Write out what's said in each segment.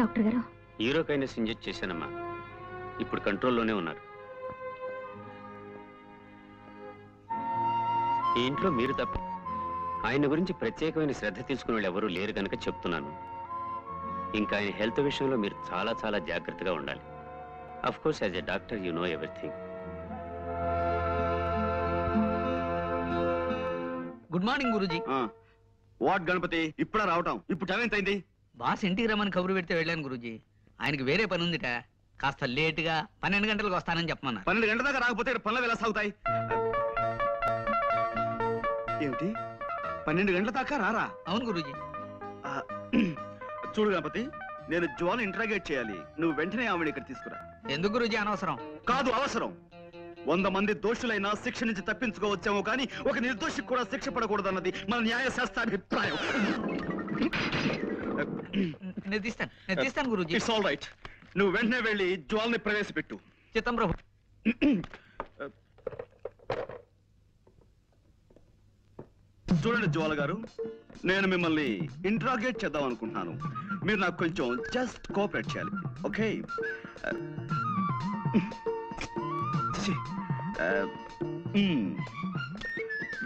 Doctor గారు? హీరోకైనస్ inject చేశానమ్మా. ఇప్పుడు కంట్రోల్లోనే ఉన్నారు. ఈ ఇంట్లో మీరు తప్ప ఆయన గురించి ప్రత్యేకమైన శ్రద్ధ తీసుకునే వాళ్ళు ఎవరూ లేరు కనుక చెప్తున్నాను. ఇంకా ఆయన హెల్త్ విషయంలో మీరు చాలా చాలా జాగ్రత్తగా ఉండాలి. Of course as a doctor you know everything. Good morning గురూజీ. వాట్ గణపతి, ఇప్పుడా రావటం? ఇప్పుడు టైం ఎంత అయింది? బాస్ ఇంటికి రమ్మని కబురు పెడితే వెళ్ళాను గురూజీ. ఆయనకి వేరే పని ఉందిట. కాస్త లేటుగా 12 గంటలకు వస్తానని చెప్పమన్నారు. 12 గంటల దాకా రాకపోతే పనులు ఎలా సాగుతాయి? ఏమిటి 12 గంటల దాకా రారా? అవును గురూజీ. చూడు గణపతి, నేను జ్వాల ఇంటరాగేట్ చేయాలి. నువ్వు వెంటనే ఆవిడ ఇక్కడ తీసుకురా. ఎందుకు గురూజీ అనవసరం? కాదు, అవసరం. 100 మంది దోషులైనా శిక్ష నుంచి తప్పించుకోవచ్చామో కానీ ఒక నిర్దోషికి కూడా శిక్ష పడకూడదన్నది మన న్యాయశాస్త్రాభిప్రాయం. నేను తీస్తాను గురూజీ. It's all right. నువ్వు వెంటనే వెళ్ళి జ్వాల్ని ప్రవేశపెట్టు. చిత్తం ప్రభు. చూడండి జ్వాల గారు, నేను మిమ్మల్ని ఇంట్రాగేట్ చేద్దాం అనుకుంటున్నాను. మీరు నాకు కొంచెం జస్ట్ కోఆపరేట్ చేయాలి, okay?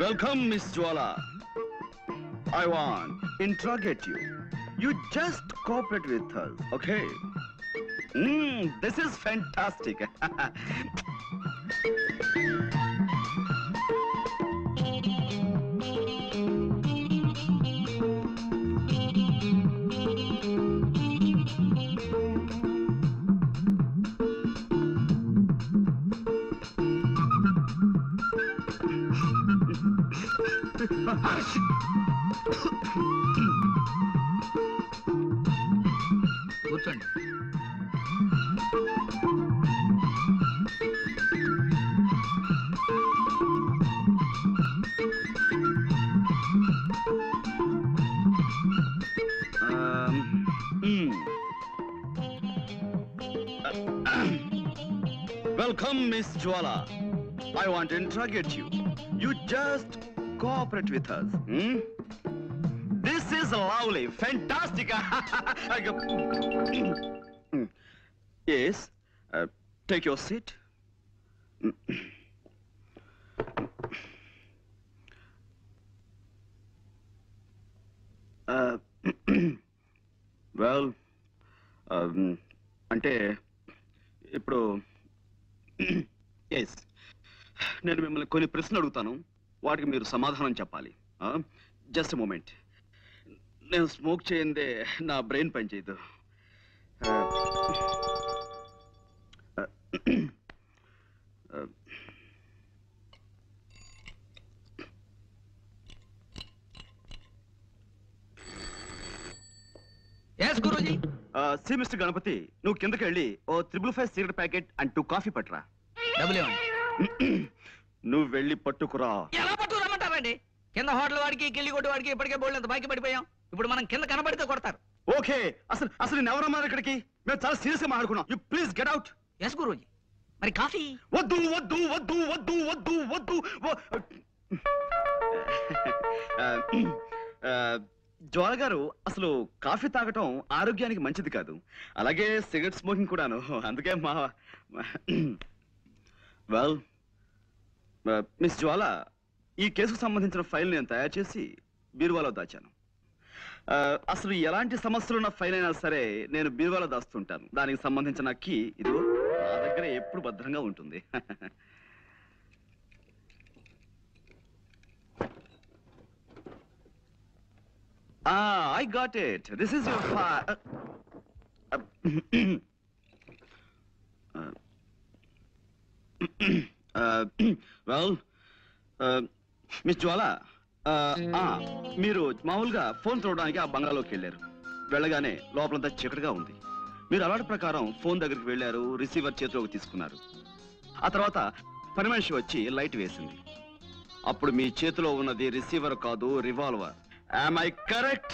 Welcome miss Jwala. I want interrogate you. You just cooperate with us, okay? This is fantastic. కూర్చోండి. Welcome, Miss Jwala. I want to interrogate you. You just cooperate with us. This is lovely, fantastic. Yes, take your seat. Well, అంటే ఇప్పుడు yes, నేను మిమ్మల్ని కొన్ని ప్రశ్నలు అడుగుతాను, వాటికి మీరు సమాధానం చెప్పాలి. Just moment. నేను స్మోక్ చేయందే నా బ్రెయిన్ పనిచేయదు. గురూజీ. సి మిస్టర్ గణపతి, నువ్వు కిందకి వెళ్ళి ఓ 555 సిగరెట్ ప్యాకెట్ అండ్ 2 కాఫీ పట్టురా. డబ్బులు ఇవ్వండి. నువ్వు వెళ్ళి పట్టుకురా. ఎలా పట్టుకురమ్మంటారండి? కింద హోటల్ వాడికి కిల్లి కొట్టు వాడికి ఇప్పటికే బోల్డ్ బాకీ పడిపోయాం. ఇప్పుడు మనం కింద కనబడితే కొడతారు. ఓకే, అసలు నేను ఎవరన్నారు ఇక్కడికి? మేము చాలా సీరియస్ గా మాట్లాడుకున్నాం. You please get out. Yes గురూజీ. మరి కాఫీ? వద్దు వద్దు వద్దు వద్దు వద్దు వద్దు. జ్వాల గారు, అసలు కాఫీ తాగటం ఆరోగ్యానికి మంచిది కాదు. అలాగే సిగరెట్ స్మోకింగ్ కూడాను. అందుకే వెల్ మిస్ జ్వాల, ఈ కేసుకు సంబంధించిన ఫైల్ నేను తయారు చేసి బీరువాలో దాచాను. అసలు ఎలాంటి సమస్యలున్న ఫైల్ అయినా సరే నేను బీరువాలో దాస్తుంటాను. దానికి సంబంధించిన కీ ఇదిగో నా దగ్గర ఎప్పుడు భద్రంగా ఉంటుంది. I got it. This is your file. Well, Miss Jwala, మీరు మామూలుగా ఫోన్ చూడడానికి ఆ బంగాళలోకి వెళ్ళారు. వెళ్ళగానే లోపలంతా చీకటిగా ఉంది. మీరు అలవాటు ప్రకారం ఫోన్ దగ్గరికి వెళ్ళారు, రిసీవర్ చేతిలోకి తీసుకున్నారు. ఆ తర్వాత పని మనిషి వచ్చి లైట్ వేసింది. అప్పుడు మీ చేతిలో ఉన్నది రిసీవర్ కాదు, రివాల్వర్. Am I correct?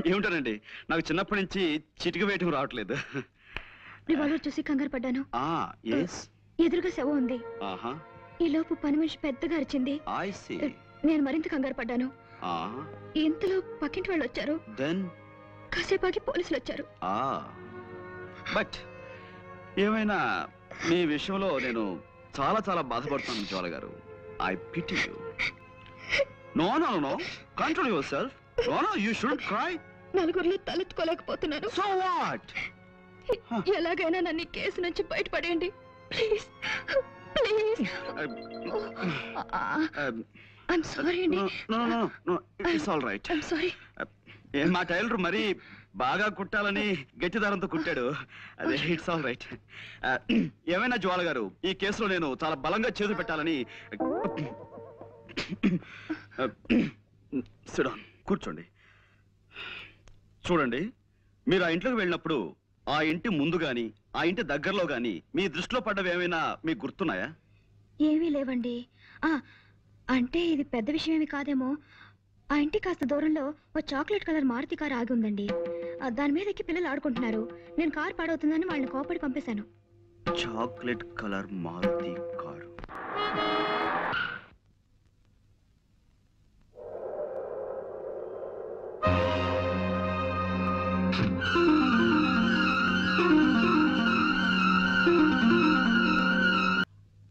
ఏమిటానండి, నాకు చిన్నప్పటి నుంచి చిటిక వేయటం రావట్లేదు. రివాల్వర్ చూసి కంగారు పడ్డాను. ఎదురుగా శవం ఉంది. ఈ లోపు పని మనిషి పెద్దగా అరిచింది. నేను మరింత కంగారు పడ్డాను. ఇంతలో పక్కింటి వాళ్ళు వచ్చారు. కాసేపాకి పోలీసులు వచ్చారు. బట్ ఏమైనా మీ విషయంలో నేను చాలా చాలా బాధపడుతున్నాను జ్వాల గారు. I pity you. No no no control yourself. No no you should cry. నలుగురిలో తలెత్తుకోలేకపోతున్నాను. So what? ఎలాగైనా నన్ను ఈ కేసు నుంచి బయటపడేయండి ప్లీజ్ ప్లీజ్. ఐఎమ్ సారీ అండి. No no no it's all right. I'm sorry. మా టైలర్ మరి బాగా కుట్టాలని గట్టి దారంతో కుట్టాడు. అదే ఇట్స్ ఆల్ రైట్. ఏమైనా జ్వాల గారు, ఈ కేసులో నేను చాలా బలంగా చేతులు పెట్టాలని. సిడాన్, కూర్చోండి. చూడండి, మీరు ఆ ఇంట్లోకి వెళ్ళినప్పుడు ఆ ఇంటి ముందు గాని ఆ ఇంటి దగ్గరలో గాని మీ దృష్టిలో పడ్డవి ఏమైనా మీకు గుర్తున్నాయా? ఏమీ లేవండి. అంటే ఇది పెద్ద విషయం ఏమి కాదేమో. ఆ ఇంటి కాస్త దూరంలో ఓ చాక్లెట్ కలర్ మారుతి కారు ఆగి ఉందండి. దాని మీద ఎక్కి పిల్లలు ఆడుకుంటున్నారు. నేను కారు పాడవుతుందని వాళ్ళని కోపడి పంపేశాను. Chocolate colour Maruti car.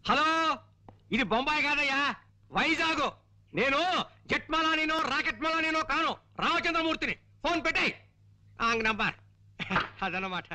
Hello, ఇది బొంబాయి కాదయ్యా, వైజాగ్. నేను జెట్మలా నేను రాకెట్ మలా నేను కాను, రామచంద్రమూర్తిని. ఫోన్ పెట్టాయి నంబర్ అదన్నమాట.